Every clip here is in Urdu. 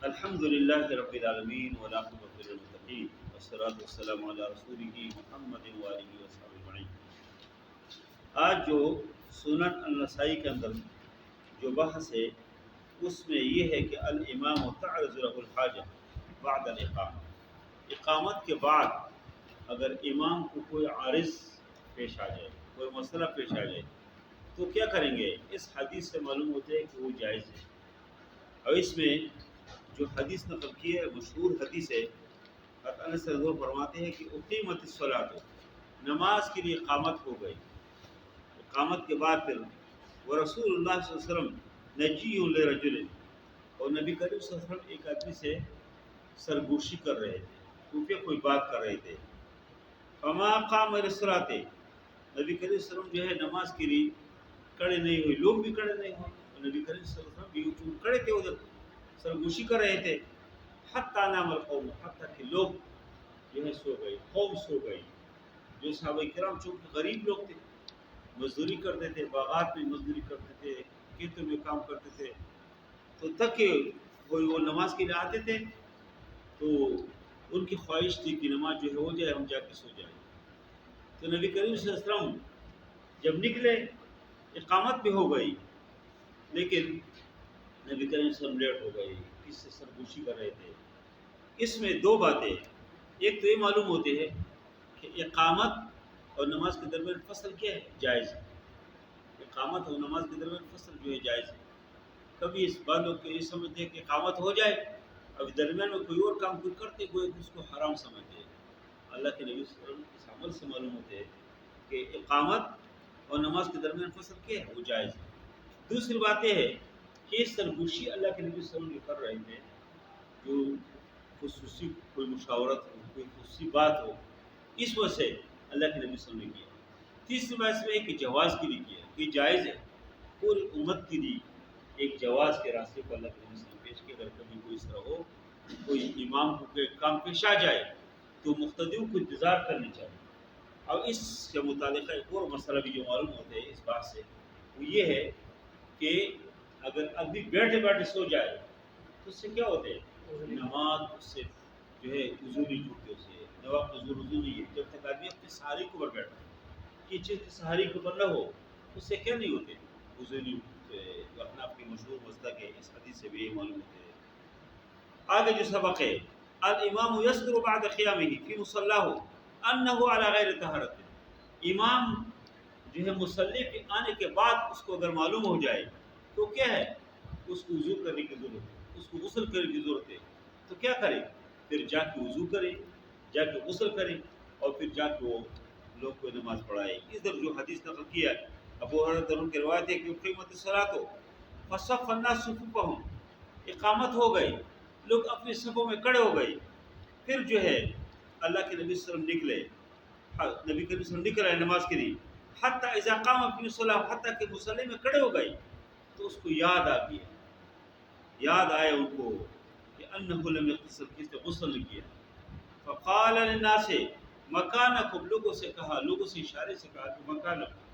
الحمد للہ رب العالمین والعاقبۃ للمتقین والصلاۃ والسلام علی رسولہ محمد وآلہ وصحبہ اجمعین۔ آج جو سنن النسائی کے اندر جو بحث ہے اس میں یہ ہے کہ الامام تعرض له الحاجہ بعد الاقامہ، اقامت کے بعد اگر امام کو کوئی عارض پیش آ جائے، کوئی مسئلہ پیش آ جائے تو کیا کریں گے؟ اس حدیث سے معلوم ہوتا ہے کہ وہ جائز ہے۔ اور اس میں جو حدیث نقل کی ہے مشہور حدیث ہے، حضرت انس رضی اللہ فرماتے ہیں کہ اقیمت الصلاۃ، نماز کے لیے اقامت ہو گئی۔ اقامت کے بعد پھر وہ رسول اللہ صلی اللہ علیہ وسلم نجی لرجل، اور نبی کریم صلی اللہ علیہ وسلم ایک آدمی سے سرگوشی کر رہے تھے، کیونکہ کوئی بات کر رہے تھے۔ فما قام للصلاۃ، نبی کریم صلی اللہ علیہ وسلم جو ہے نماز کے لیے کھڑے نہیں ہوئے، لوگ بھی کھڑے نہیں ہوئے، نبی کریم صلی اللہ علیہ وسلم بھی کھڑے تھے، ادھر سرگوشی کر رہے تھے۔ حتی نام القوم، حتیٰ کہ لوگ جو ہے سو گئے، قوم سو گئی۔ جو صحابہ کرام چونکہ غریب لوگ تھے، مزدوری کرتے تھے، باغات میں مزدوری کرتے تھے، کھیتوں میں کام کرتے تھے، تو تک کہ وہ نماز کے لیے آتے تھے تو ان کی خواہش تھی کہ نماز جو ہے ہو جائے، ہم جا کے سو جائیں۔ تو نبی کریم صلی اللہ علیہ وسلم جب نکلے، اقامت بھی ہو گئی، لیکن نبی کریم صلی اللہ علیہ وسلم لیٹ ہو گئی، کس سے سرگوشی کر رہے تھے۔ اس میں دو باتیں، ایک تو یہ معلوم ہوتی ہے کہ اقامت اور نماز کے درمیان فصل کیا ہے؟ جائز ہے۔ اقامت اور نماز کے درمیان فصل جو ہے جائز ہے۔ کبھی اس بات لوگ یہ سمجھتے ہیں کہ اقامت ہو جائے، اب درمیان میں کوئی اور کام کوئی کرتے ہوئے اس کو حرام سمجھتے ہیں۔ اللہ کے نبی صلی اللہ علیہ وسلم اس عمل سے معلوم ہوتے ہے کہ اقامت اور نماز کے درمیان فصل کیا ہے؟ وہ جائز ہے۔ دوسری بات یہ ہے کہ سرگوشی اللہ کے نبی صلی اللہ علیہ وسلم جو کر رہے تھے، جو خصوصی کوئی مشاورت ہو، کوئی خصوصی بات ہو، اس وجہ سے اللہ کے نبی صلی اللہ علیہ وسلم نے کیا۔ تیسری بات اس میں ہے کہ جواز کے لیے کیا، کہ جائز ہے، پوری امت کے لیے ایک جواز کے راستے کو اللہ کے نبی صلی اللہ علیہ وسلم پیش کیا۔ اگر کبھی کوئی اس طرح ہو، کوئی امام کو کوئی کام پیش آ جائے تو مقتدیوں کو انتظار کرنی چاہیے۔ اور اس سے متعلقہ ایک اور مسئلہ بھی جو معلوم ہوتا ہے اس بات سے، وہ یہ ہے کہ اگر آدمی بیٹھے بیٹھے سو جائے تو اس سے کیا ہوتا ہے؟ نماز اس سے جو ہے وضو نہیں ٹوٹتے، اسے نواب وضو نہیں ہے جب تک آدمی اپنے سہاری کے اوپر بیٹھا ہے۔ یہ چیز سہاری کے اوپر نہ ہو اس سے کیا نہیں ہوتے؟ وضو نہیں ٹوٹتے۔ اپنا اپنی مشہور مسلک ہے، اس حدیث سے بھی یہ معلوم ہوتے ہیں۔ آگے جو سبق ہے، الامام یذکر بعد قیامہ فی مصلاہ انہ علی غیر طہارت، امام جو ہے مصلی کے آنے کے بعد اس کو اگر معلوم ہو جائے تو کیا ہے؟ اس کو وضو کرنے کی ضرورت ہے، اس کو غسل کرنے کی ضرورت ہے۔ تو کیا کرے؟ پھر جا کے وضو کرے، جا کے غسل کرے، اور پھر جا کے وہ لوگ کو نماز پڑھائے۔ ادھر جو حدیث نقل کیا ہے ابو ہریرہ رضی اللہ عنہ کی روایت ہے کہ قیمت الصلاۃ فصف الناس صفوفهم، اقامت ہو گئی، لوگ اپنے صفوں میں کھڑے ہو گئے۔ پھر جو ہے اللہ کے نبی صلی اللہ علیہ وسلم نکلے، نبی کریم صلی اللہ علیہ وسلم نکل آئے نماز کے لیے، حتیٰ اذا قام فی الصلاۃ، حتیٰ کہ مصلی میں کھڑے ہو گئے تو اس کو یاد آ گیا، یاد آئے ان کو کہ انہ لم یغتسل، کس نے غسل نہیں کیا۔ فقال للناس مکانکم، لوگوں سے کہا، لوگوں سے اشارے سے کہا کہ مکانکم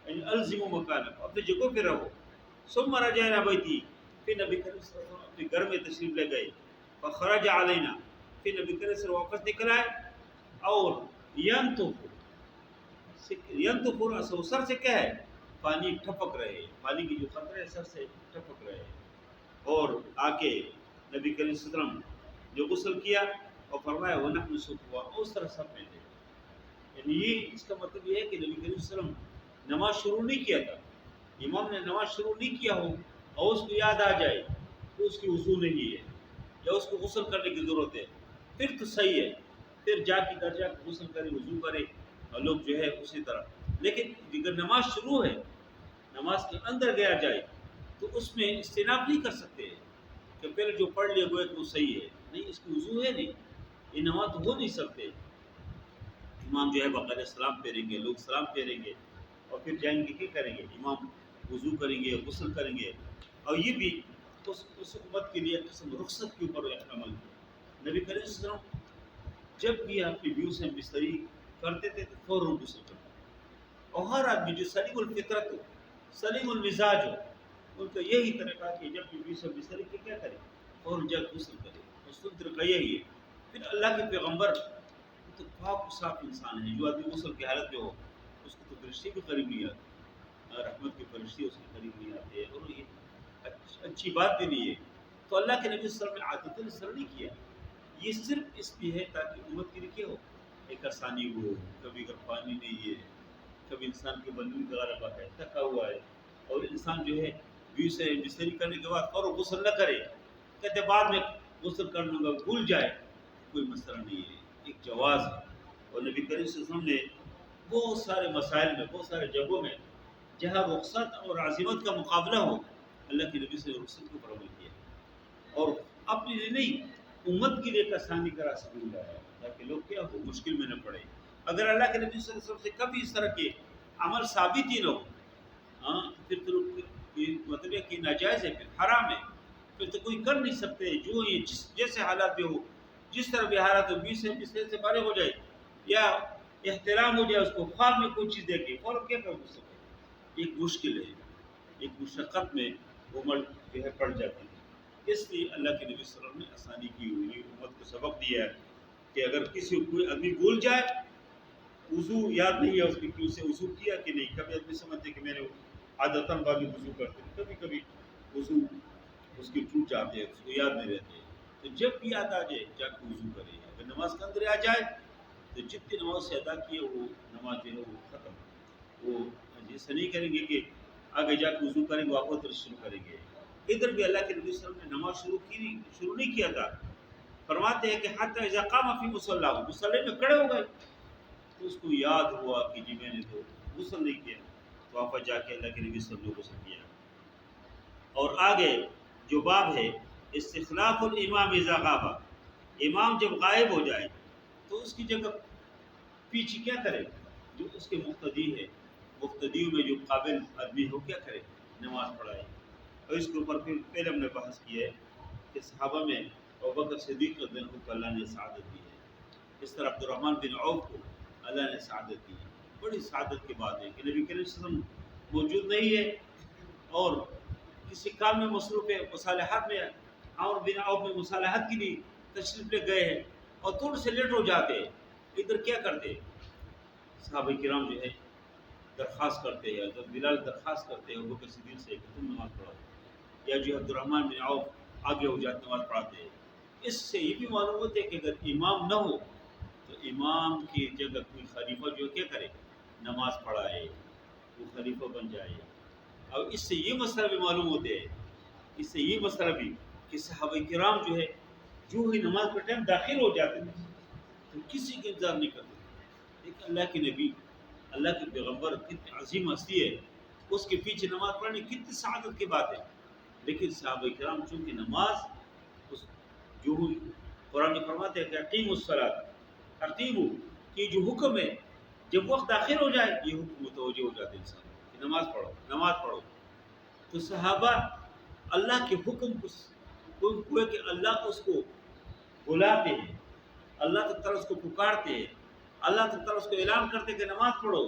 یعنی الزموا مکانکم، اپنی جگہوں پہ رہو۔ ثم رجع الی بیتی، پھر نبی کریم صلی اللہ علیہ وسلم اپنے گھر میں تشریف لے گئے۔ فخرج علینا، پھر نبی کریم سے واپس نکل آئے، اور ینتفر سر سے کیا ہے؟ پانی ٹپک رہے، پانی کی جو قطرے سر سے ٹپک رہے، اور آ کے نبی کریم صلی اللہ علیہ وسلم جو غسل کیا اور فرمایا وَنَحْنُ صُفُّوَّ، اس طرح سب میں تھے۔ یعنی یہ اس کا مطلب یہ ہے کہ نبی کریم صلی اللہ علیہ وسلم نماز شروع نہیں کیا تھا، امام نے نماز شروع نہیں کیا ہو اور اس کو یاد آ جائے تو اس کی وضو نہیں ہے یا اس کو غسل کرنے کی ضرورت ہے، پھر تو صحیح ہے، پھر جا کے گھر جا کے غسل کرے، وضو کرے، اور لوگ جو ہے اسی طرح۔ لیکن اگر نماز شروع ہے، نماز کے اندر گیا جائے تو اس میں اجتناب نہیں کر سکتے کہ پہلے جو پڑھ لیا گویا کہ وہ صحیح ہے، نہیں، اس کی وضو ہے نہیں، یہ نماز تو ہو نہیں سکتے۔ امام جو ہے باقاعدہ سلام پھیریں گے، لوگ سلام پھیریں گے، اور پھر جائیں گے کیا کریں گے؟ امام وضو کریں گے، غسل کریں گے، اور یہ بھی اس امت کے لیے قسم رخصت کے اوپر ایک عمل ہے۔ نبی کریم صلی اللہ علیہ وسلم جب بھی اپنی بیوی سے بستری کرتے تھے تو فوراً غسل کرتے تھے، اور ہر آدمی جو سلیم الفطرت ہو، سلیم المزاج ہو، ان کا یہی طریقہ کہ جب بھی بیوی سے بستری کی کیا کرے؟ اور جب غسل کرے، اور طریقہ یہی ہے۔ پھر اللہ کے پیغمبر تو پاک و صاف انسان ہے، جو آدمی غسل کی حالت میں ہو اس کو تو فرشتے بھی قریب نہیں آتے، رحمت کے فرشتے اس کے قریب نہیں آتے، اور یہ اچھی بات بھی نہیں ہے۔ تو اللہ کے نبی صلی اللہ علیہ وسلم نے عادت اثر نہیں کیا، یہ صرف اس لیے ہے تاکہ امت کے لیے کیا ہو، ایک آسانی ہو۔ کبھی اگر پانی نہیں ہے، کبھی انسان کے بندوں کا غلبہ ہے، تھکا ہوا ہے، اور انسان جو ہے بستری کرنے کے بعد اور غسل نہ کرے، کہتے بعد میں غسل کر لوں گا، بھول جائے، کوئی مسئلہ نہیں ہے، ایک جواز ہے۔ اور نبی کریم صلی اللہ علیہ وسلم نے بہت سارے مسائل میں، بہت سارے جگہوں میں جہاں رخصت اور عزیمت کا مقابلہ ہو، اللہ کے نبی سے رخصت کو عمل کیا، اور اپنے لیے نہیں، امت کے لیے ایک آسانی کا راستہ ڈھونڈا ہے تاکہ لوگ کیا ہو، مشکل میں نہ پڑے۔ اگر اللہ کے نبی صلی اللہ علیہ وسلم سے کبھی اس طرح کے عمل ثابت ہی نہ ہو، ہاں، پھر تو مطلب ہے کہ ناجائز ہے، پھر حرام ہے، پھر تو کوئی کر نہیں سکتے، جو یہ جیسے حالات میں ہو، جس طرح بھی حالات ہو، 20 سے سے بالغ ہو جائے یا احترام ہو جائے، اس کو خواب میں کوئی چیز دیکھے فوراً کیا کر سکے، ایک مشکل ہے، ایک مشقت میں عمر جو ہے پڑ جاتی ہے۔ اس لیے اللہ کے نبی صلی اللہ علیہ وسلم نے آسانی کی ہوئی، امت کو سبق دیا ہے کہ اگر کسی کوئی آدمی بھول جائے، وضو یاد نہیں ہے اس کی کہ اسے وضو کیا کہ نہیں، کبھی آدمی سمجھتے کہ میں نے عادتاً والی وضو کرتے ہیں، کبھی کبھی وضو اس کی ٹوٹ جاتے ہیں، اس کو یاد نہیں رہتے، تو جب بھی یاد آ جائے جا کے وضو کرے، اگر نماز کے اندر آ جائے تو جتنی نماز سے ادا کی ہے وہ نماز جو ہے وہ ختم، وہ ایسا نہیں کریں گے کہ آگے جا کے وضو کریں گے واپس شروع کریں گے۔ ادھر بھی اللہ کے نبی صلی اللہ علیہ وسلم نے نماز شروع نہیں کیا تھا، فرماتے ہیں کہ حتی اذا قام فی مصلیٰ، مصلی میں کھڑے ہو گئے تو اس کو یاد ہوا کہ جی میں نے تو غسل نہیں کیا، تو واپس جا کے اللہ کے نبی صلی اللہ علیہ وسلم نے غسل کیا۔ اور آگے جو باب ہے استخلاف الامام اذا غاب، امام جب غائب ہو جائے تو اس کی جگہ پیچھے کیا کرے، جو اس کے مقتدی ہے، مقتدیوں میں جو قابل آدمی ہو کیا کرے، نماز پڑھائے۔ اور اس کے اوپر پھر پہلے ہم نے بحث کی ہے کہ صحابہ میں ابوبکر صدیق رضی اللہ عنہ کو اللہ نے سعادت دی ہے، اس طرح عبدالرحمن بن عوف کو اللہ نے سعادت دی ہے۔ بڑی سعادت کی بات ہے کہ نبی کریم صلی اللہ علیہ وسلم موجود نہیں ہے اور کسی کام میں مصروف ہے، مصالحات میں، عمرو بن عوف میں مصالحات کے لیے تشریف لے گئے ہیں اور تھوڑے سے لیٹ ہو جاتے ہیں، ادھر کیا کرتے، صحابہ کرام جو ہے درخواست کرتے ہیں، حضرت بلال درخواست کرتے ہیں ابوبکر صدیق سے کہ تم نماز پڑھاؤ، یا جو عبدالرحمن بن عوف آگے ہو جاتے نماز پڑھاتے ہیں۔ اس سے یہ بھی معلوم ہوتا ہے کہ اگر امام نہ ہو تو امام کی جگہ کوئی خلیفہ جو کیا کرے، نماز پڑھائے، وہ خلیفہ بن جائے۔ اور اس سے یہ مسئلہ بھی معلوم ہوتے ہے، اس سے یہ مسئلہ بھی کہ صحابہ کرام جو ہے جو ہی نماز کا ٹائم داخل ہو جاتے تھے تو کسی کا انتظار نہیں کرتے تھے۔ ایک اللہ کے نبی، اللہ کے پیغمبر کتنی عظیم ہستی ہے، اس کے پیچھے نماز پڑھنے کتنی سعادت کی بات ہے، لیکن صحابہ کرام چونکہ نماز جو قرآن میں فرماتے ہیں کہ اقیموا الصلاۃ، اقیموا کہ جو حکم ہے جب وقت داخل ہو جائے یہ حکم متوجہ ہو جاتے ہیں انسان کہ نماز پڑھو، نماز پڑھو۔ تو صحابہ اللہ کے حکم کو کہ اللہ اس کو بلاتے ہیں، اللہ تعالیٰ اس کو پکارتے ہیں، اللہ تعالیٰ اس کو اعلان کرتے کہ نماز پڑھو،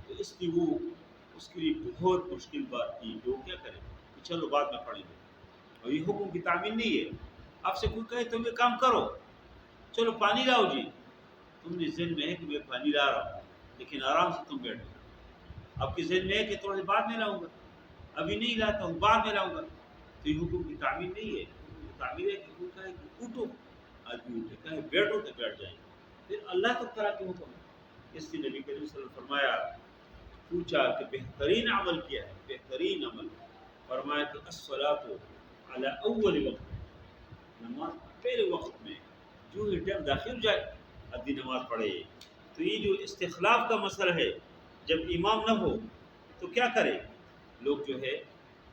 تو اس لیے وہ اس کے لیے بہت مشکل بات تھی کہ وہ کیا کرے کہ چلو بعد میں پڑھیں گے، اور یہ حکم کی تعمیل نہیں ہے۔ آپ سے کوئی کہے تم یہ کام کرو، چلو پانی لاؤ جی، تم نے ذہن میں ہے کہ میں پانی لا رہا ہوں لیکن آرام سے تم بیٹھو، آپ کے ذہن میں ہے کہ تھوڑا سے بعد میں لاؤں گا، ابھی نہیں لاتا ہوں بعد میں لاؤں گا، تو یہ حکم کی تعمیل نہیں ہے۔ حکم کی تعمیل ہے کہ کوئی کہے کہ اٹھو، آدمی اٹھے، کہے بیٹھو تو بیٹھ جائیں، پھر اللہ تعالیٰ کے حکم ہے۔ اس لیے نبی کریم صلی اللہ علیہ وسلم نے فرمایا، پوچھا کہ بہترین عمل کیا ہے، بہترین عمل، فرمایا کہ الصلاۃ علی اول وقت، نماز پہلے وقت میں، جو ہی ٹائم داخل ہو جائے آدمی نماز پڑھے۔ تو یہ جو استخلاف کا مسئلہ ہے، جب امام نہ ہو تو کیا کرے، لوگ جو ہے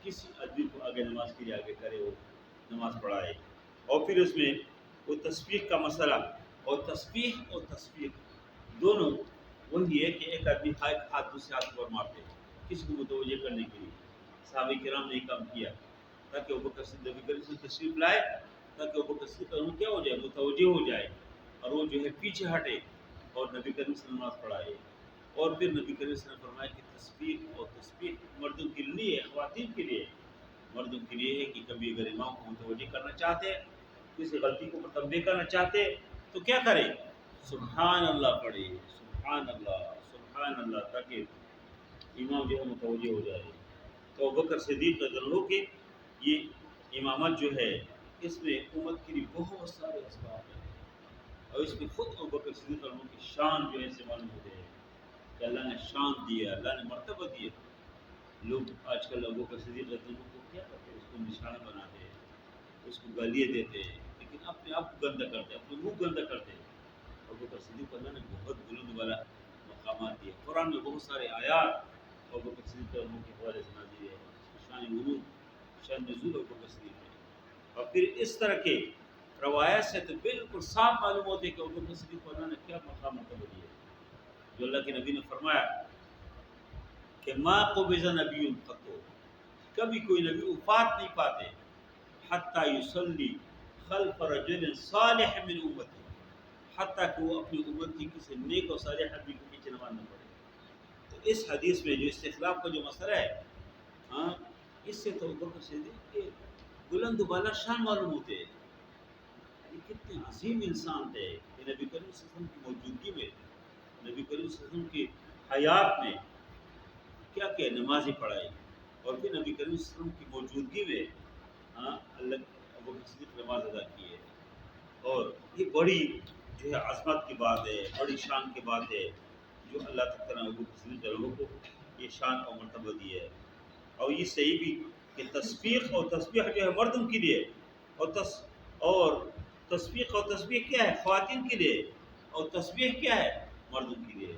کسی آدمی کو آگے نماز کے لیے آگے کرے، وہ نماز پڑھائے۔ اور پھر اس میں وہ تسبیح کا مسئلہ، اور تسبیح دونوں وہی ہے کہ ایک آدمی ہاتھ دوسرے ہاتھ پر مارتے کسی کو متوجہ کرنے کے لیے، صحابہ کرام نے یہ کام کیا تاکہ ابوبکر صدیق سے تشریف لائے، تاکہ ابوبکر صدیق کیا ہو جائے، متوجہ ہو جائے، اور وہ جو ہے پیچھے ہٹے اور نبی کریم صلی اللہ علیہ وسلم نماز پڑھائے۔ اور پھر نبی کریم صلی اللہ علیہ وسلم نے فرمایا کہ تسبیح مردوں کے لیے ہے، خواتین کے لیے، مردوں کے لیے ہے کہ کبھی اگر امام کو متوجہ کرنا چاہتے ہیں، کسی غلطی کو تنبیہ کرنا چاہتے تو کیا کرے؟ سبحان اللہ پڑھے، سبحان اللہ، تاکہ امام جو ہے متوجہ ہو جائے۔ تو ابوبکر صدیق رضی اللہ عنہ کے یہ امامت جو ہے اس میں امت کے لیے بہت سارے اسباب ہیں، اور اس میں خود ابوبکر صدیق رضی اللہ عنہ کی شان جو ہے سے معلوم ہوتے ہیں کہ اللہ نے شان دیا، اللہ نے مرتبہ دیا۔ لوگ آج کل ابوبکر صدیق رضی اللہ عنہ کو کیا کرتے ہیں؟ اس کو نشانہ بناتے ہیں، اس کو گالیاں دیتے ہیں، لیکن اپنے آپ کو گندہ کرتے ہیں، اپنے منہ گندہ کرتے ہیں۔ ابوبکر صدیق کو اللہ نے بہت بلند والا مقامات دیے۔ قرآن میں بہت سارے آیات ابوبکر صدیق رضی اللہ عنہ کے حوالے سے نازل ہے، شان ورود، شان نزول ابوبکر صدیق ہے۔ اور پھر اس طرح کے روایت سے تو بالکل صاف معلوم ہوتے کہ ابوبکر صدیق کو اللہ نے کیا مقام مرتبہ دیا، جو اللہ کے نبی نے فرمایا کہ ما قبض نبی قط، کبھی کوئی نبی وفات نہیں پاتے حتی یصلی خلف رجل صالح من امتی، حتیٰ کہ وہ اپنی امت کی کسی نیک اور صالح آدمی کے پیچھے نماز نہ پڑھے۔ تو اس حدیث میں جو استخلاف کا جو مسئلہ ہے، ہاں، اس سے تو ابوبکر صدیق کے بلند و بالا شان معلوم ہوتے ہیں۔ یہ کتنے عظیم انسان تھے کہ نبی کریم صلی اللہ علیہ وسلم کی موجودگی میں، نبی کریم صلی اللہ علیہ وسلم کی حیات میں کیا کیا نمازیں پڑھائی، اور پھر نبی کریم صلی اللہ علیہ وسلم کی موجودگی میں اللہ ابوبکر صدیق نماز ادا کی ہے۔ اور یہ بڑی جو ہے عظمت کی بات ہے، بڑی شان کی بات ہے، جو اللہ تعالیٰ نے ابوبکر صدیق رضی اللہ عنہ کو یہ شان اور مرتبہ دی ہے۔ اور یہ صحیح بھی کہ تسبیح جو ہے مردوں کے لیے، اور تسبیح کیا ہے؟ خواتین کے لیے، اور تسبیح کیا ہے؟ مردوں کے لیے۔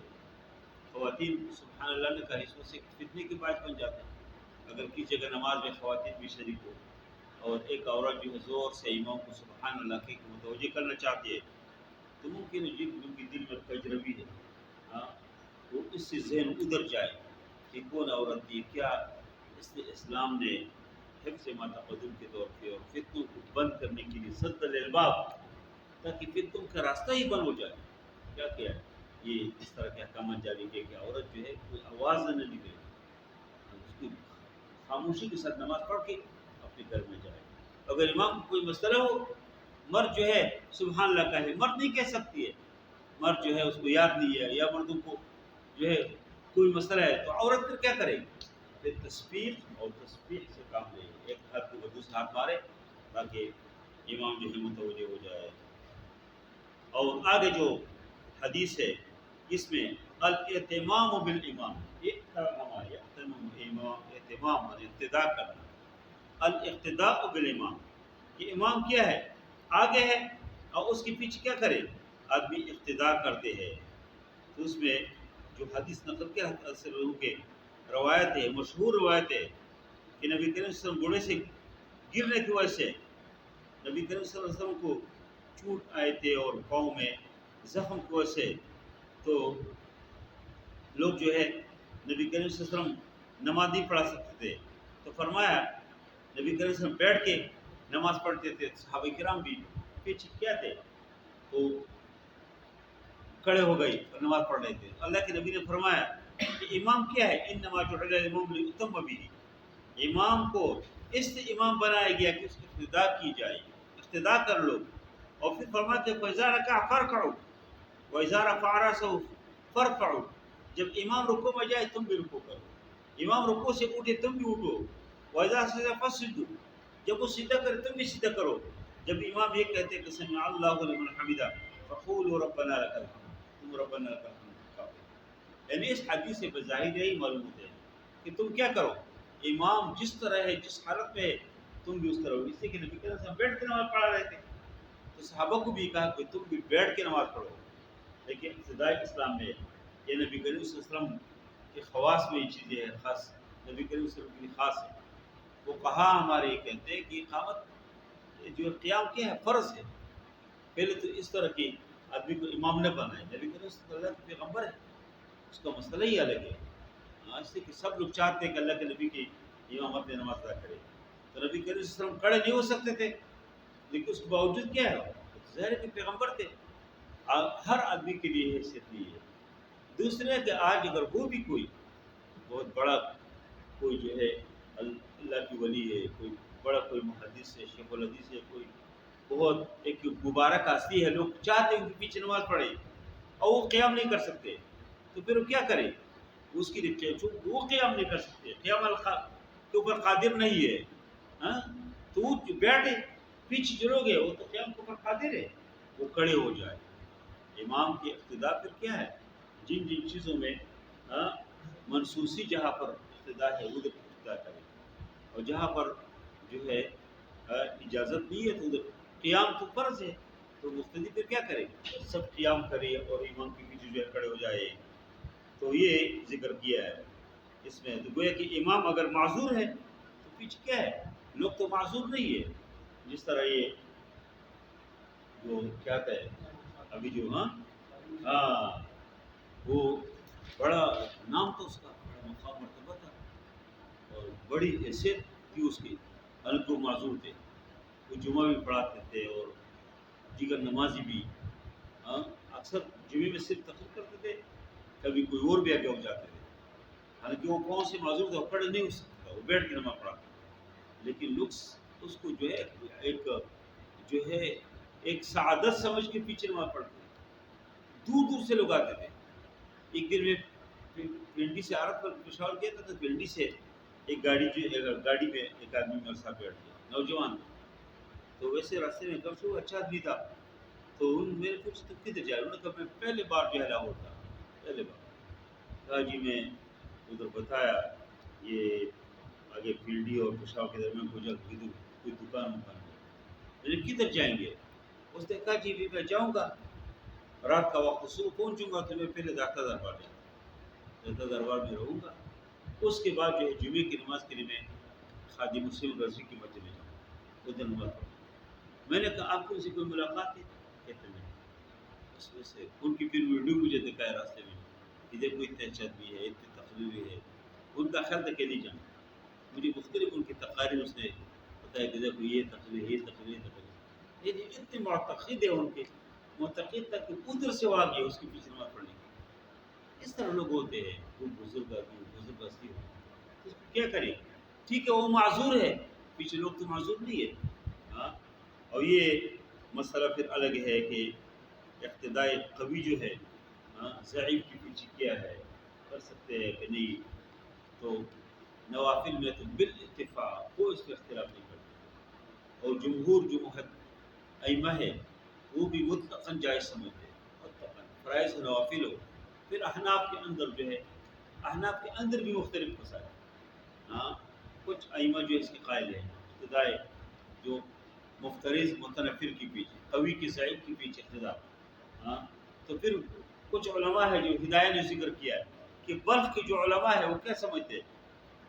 خواتین سبحان اللہ نے کہا، اس میں سے فتنے کے باعث بن جاتے ہیں۔ اگر کسی جگہ نماز میں خواتین بھی شریک ہو اور ایک عورت جو ہے زور سے امام کو سبحان اللہ کے متوجہ کرنا چاہتی ہے، تو ممکن ہے جن کے دل میں تجربی ہے، ہاں، وہ اس سے ذہن ادھر جائے کہ کون عورت تھی، کیا اس لیے اسلام نے حفظ ما تقدم کے طور پہ اور فتنوں کو بند کرنے کے لیے سد الباب، تاکہ فتنوں کا راستہ ہی بند ہو جائے، کیا کیا ہے؟ یہ اس طرح کے احکامات جاری کیے کہ عورت جو ہے کوئی آواز نہ نکلے، اس کی خاموشی کے ساتھ نماز پڑھ کے اپنے گھر میں جائے۔ اگر امام کو کوئی مسئلہ ہو، مرد جو ہے سبحان اللہ کہے، مرد نہیں کہہ سکتی ہے، مرد جو ہے اس کو یاد نہیں ہے، یا مردوں کو جو ہے کوئی مسئلہ ہے تو عورت پھر کیا کرے گی؟ پھر تسبیح سے کام لے، ایک ہاتھ کو دوسرے ہاتھ مارے تاکہ امام جو ہے متوجہ ہو جائے۔ اور آگے جو حدیث ہے اس میں الاہتمام بالامام، اہتمام اقتداء کرنا، الاقتداء بالامام، یہ امام کیا ہے؟ آگے ہے، اور اس کے پیچھے کیا کرے؟ آدمی اقتداء کرتے ہیں۔ تو اس میں جو حدیث نقل کے کے روایت ہے، مشہور روایت ہے کہ نبی کریم صلی اللہ علیہ وسلم گھوڑے سے گرنے کی وجہ سے نبی کریم صلی اللہ علیہ وسلم کو چوٹ آئے تھے اور پاؤں میں زخم کی وجہ سے، تو لوگ جو ہے نبی کریم صلی اللہ علیہ وسلم نماز نہیں پڑھا سکتے تھے، تو فرمایا نبی کریم صلی اللہ علیہ وسلم بیٹھ کے نماز پڑھتے تھے، صحابہ کرام بھی پیچھے کیا تھے، تو کھڑے ہو گئی اور نماز پڑھ رہے تھے۔ اللہ کے نبی نے فرمایا کہ امام کیا ہے؟ انما جعل الامام لیؤتم به، امام کو اس سے امام بنایا گیا کہ اس کی اقتداء کی جائے، اقتداء کر لو۔ اور پھر فرماتے ہیں فَإِذَا رَكَعَ فَارْكَعُوا وَإِذَا رَفَعَ رَأْسَهُ فَارْفَعُوا، جب امام رکوع میں جائے تم بھی رکوع کرو، امام رکوع سے اٹھے تم بھی اٹھو، وَإِذَا سَجَدَ فَاسْجُدُوا، جب وہ سجدہ کرے تم بھی سجدہ کرو، جب امام یہ کہتے کہ سمع اللہ لمن حمدہ فقولوا ربنا لك الحمد، تم ربنا لك الحمد کہو۔ یعنی اس حدیث سے بظاہر یہی معلوم ہوتا ہے کہ تم کیا کرو، امام جس طرح ہے، جس حالت میں ہے تم بھی اس طرح ہو۔ اس لیے کہ نبی کریم صلی اللہ علیہ وسلم بیٹھ کے نماز پڑھا رہے تھے، تو صحابہ کو بھی کہا کہ تم بھی بیٹھ کے نماز پڑھو۔ لیکن ابتدائی اسلام میں یہ نبی کریم صلی اللہ علیہ وسلم کے خواص میں یہ چیزیں ہیں، خاص نبی کریم صلی اللہ علیہ وسلم کی خاص ہے۔ وہ کہا ہمارے یہ کہتے ہیں کہ اقامت جو قیام کیا ہے فرض ہے، پہلے تو اس طرح کی آدمی کو امام نہ بنائے، نبی کریم صلی اللہ علیہ وسلم پیغمبر ہے، اس کا مسئلہ ہی الگ ہے۔ اس لیے کہ سب لوگ چاہتے ہیں کہ اللہ کے نبی کی امامت میں نماز ادا کرے، تو نبی کریم صلی اللہ علیہ وسلم کھڑے نہیں ہو سکتے تھے، لیکن اس کے باوجود کیا ہے، ظاہر ہے کہ پیغمبر تھے، ہر آدمی کے لیے حیثیت نہیں ہے۔ دوسرے کہ آج اگر وہ بھی کوئی بہت بڑا کوئی جو ہے اللہ کی ولی ہے، کوئی بڑا کوئی محدث ہے، شیخ الحدیث ہے، کوئی بہت ایک مبارک ہستی ہے، لوگ چاہتے ہیں ان کے پیچھے نماز پڑھے اور وہ قیام نہیں کر سکتے، تو پھر وہ کیا کرے؟ اس کی وہ قیام نہیں کر سکتے، قیام کے اوپر قادر نہیں ہے، ہاں تو وہ بیٹھے، پیچھے جو لوگ ہیں وہ تو قیام کے اوپر قادر ہے، وہ کھڑے ہو جائے۔ امام کی اقتداء پھر کیا ہے؟ جن جن چیزوں میں منسوسی جہاں پر اقتداء ہے ادھر اقتداء کرے، اور جہاں پر جو ہے اجازت نہیں ہے تو ادھر قیام تو فرض ہے، تو مقتدی پھر کیا کرے؟ سب قیام کرے اور امام کے پیچھے جو ہے کھڑے ہو جائے۔ تو یہ ذکر کیا ہے اس میں، تو گویا کہ امام اگر معذور ہے تو پیچھے کیا ہے؟ لوگ تو معذور نہیں ہے، جس طرح یہ جو کیا کہے ابھی جو ہاں وہ بڑا نام تو اس کا بڑا مقام مرتبہ تھا اور بڑی حیثیت تھی اس کی، حالانکہ وہ معذور تھے، وہ جمعہ بھی پڑھاتے تھے اور دیگر نمازی بھی، اکثر جمعے میں صرف تقریر کرتے تھے، کبھی کوئی اور بھی آگے ہو جاتے تھے، حالانکہ وہ کون سے معذور تھے، وہ کھڑے نہیں ہو سکتا، وہ بیٹھ کے نماز پڑھاتے، لیکن لوگ اس کو جو ہے ایک سعادت سمجھ کے پیچھے نماز پڑھتے تھے، دور دور سے لوگ آتے تھے۔ ایک دن میں پنڈی سے عرب پر پشاور گیا تھا، تو پنڈی سے ایک گاڑی میں ایک آدمی میرے ساتھ بیٹھ گیا، نوجوان، تو ویسے راستے میں کم سے وہ اچھا آدمی تھا، تو میں نے پوچھا تو کدھر جا رہا؟ انہوں نے کہا میں پہلے بار جو ہے لاہور تھا، پہلے بار۔ کہا جی میں ادھر بتایا یہ آگے پنڈی اور پشاور کے درمیان کوئی دکان ہے، میں نے کدھر جائیں گے؟ اس نے کہا جی بھی میں جاؤں گا، رات کا وقت صبح پہنچوں گا تو میں پہلے داتا دربار جاؤں گا، داتا دربار میں رہوں گا، اس کے بعد جو ہے جمعے کی نماز کے لیے میں خادم مسلم رضی کی مسجد میں جاؤں، ادھر نماز پڑھوں۔ میں نے کہا آپ کو ان سے کوئی ملاقات ہے؟ کہتے نہیں۔ اس میں سے ان کی پھر ویڈیو مجھے دکھائے راستے میں، ادھر کوئی تہجد بھی ہے، اتنی تقریر ہے، ان کا خیال تھا کہ نہیں جانا، مجھے مختلف ان کی تقاریر اس نے بتایا کہ دیکھو یہ تقریر، یہ تقریر، یہ تقریر، یہ اتنے معتقد ہے ان کے، معتقد تک ادھر سے وہ آ گیا اس کے پیچھے نماز پڑھنے کی۔ اس طرح لوگ ہوتے ہیں، وہ بزرگ آدمی، بزرگ ہستی ہو، تو اس کو کیا کرے؟ ٹھیک ہے وہ معذور ہے، پیچھے لوگ تو معذور نہیں ہے، ہاں۔ اور یہ مسئلہ پھر الگ ہے کہ اقتداء قوی جو ہے ضعیف کے پیچھے کیا ہے، کر سکتے ہیں کہ نہیں؟ تو نوافل میں تو بالاتفاق کوئی اس پہ اختلاف نہیں کرتے، اور جمہور جو ائمہ ہے وہ بھی مطلقاً جائز سمجھتے ہیں، مطلقاً فرائض و نوافل ہو۔ پھر احناف کے اندر جو ہے، احناف کے اندر بھی مختلف مسائل، کچھ ائمہ جو اس کے قائل ہیں اقتداء جو مفترض متنفر کی پیچھے، قوی کی ضعیف کی پیچھے اقتداء، تو پھر کچھ علماء ہے جو ہدایہ نے ذکر کیا ہے کہ بلخ کے جو علماء ہے وہ کیا سمجھتے ہیں؟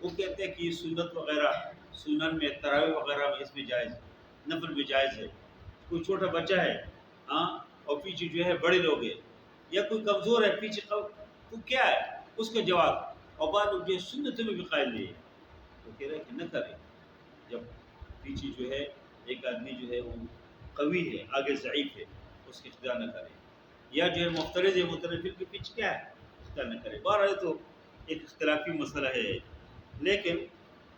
وہ کہتے ہیں کہ یہ سنت وغیرہ، سنن میں تراویح وغیرہ میں اس میں جائز، نفل میں جائز ہے، کوئی چھوٹا بچہ ہے اور پیچھے جو ہے بڑے لوگ ہیں، یا کوئی کمزور ہے پیچھے تو کیا ہے اس کا جواب؟ اور بعض لوگ جو ہے سنت میں بھی قائل نہیں ہے، وہ کہہ رہے ہیں کہ نہ کریں، جب پیچھے جو ہے ایک آدمی جو ہے وہ قوی ہے، آگے ضعیف ہے، اس کی اقتداء نہ کرے، یا جو ہے مفترض ہے متنفر کے پیچھے کیا ہے اقتداء نہ کرے۔ بہرحال تو ایک اختلافی مسئلہ ہے، لیکن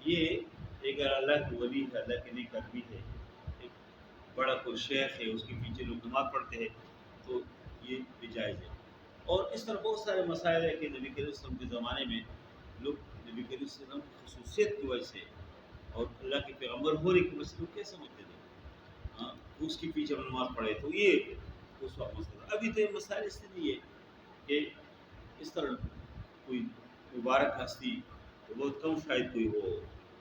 یہ ایک اللہ کی ولی ہے، اللہ کے نیک آدمی ہے، ایک بڑا کوئی شیخ ہے، اس کے پیچھے لوگ نماز پڑھتے ہیں تو یہ بھی جائز ہے۔ اور اس طرح بہت سارے مسائل ہیں کہ نبی کریم صلی اللہ علیہ وسلم کے زمانے میں لوگ نبی کریم صلی اللہ علیہ وسلم کی خصوصیت کی وجہ سے اور اللہ کے پیغمبر ہونے کی وجہ سے لوگ کیا سمجھتے تھے، اس کے پیچھے نماز پڑھے، تو یہ اس وقت مسئلہ۔ ابھی تو یہ مسائل اس سے نہیں ہے کہ اس طرح کوئی مبارک ہستی بہت کم شاید کوئی ہو،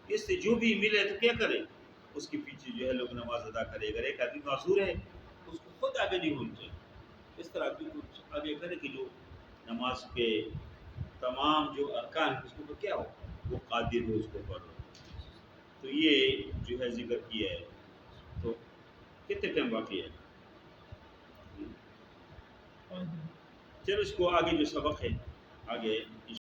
اس سے جو بھی ملے تو کیا کرے؟ اس کے پیچھے جو ہے لوگ نماز ادا کرے۔ اگر ایک آدمی معذور ہے تو اس کو خود آگے نہیں ہونا چاہیے، اس طرح آدمی کچھ آگے کرے کہ جو نماز کے تمام جو ارکان ہیں اس کو کیا ہو، وہ قادر ہو اس کو پڑھ۔ تو یہ جو ہے ذکر کیا ہے۔ تو کتنے ٹائم باقی ہے؟ چلو اس کو آگے جو سبق ہے آگے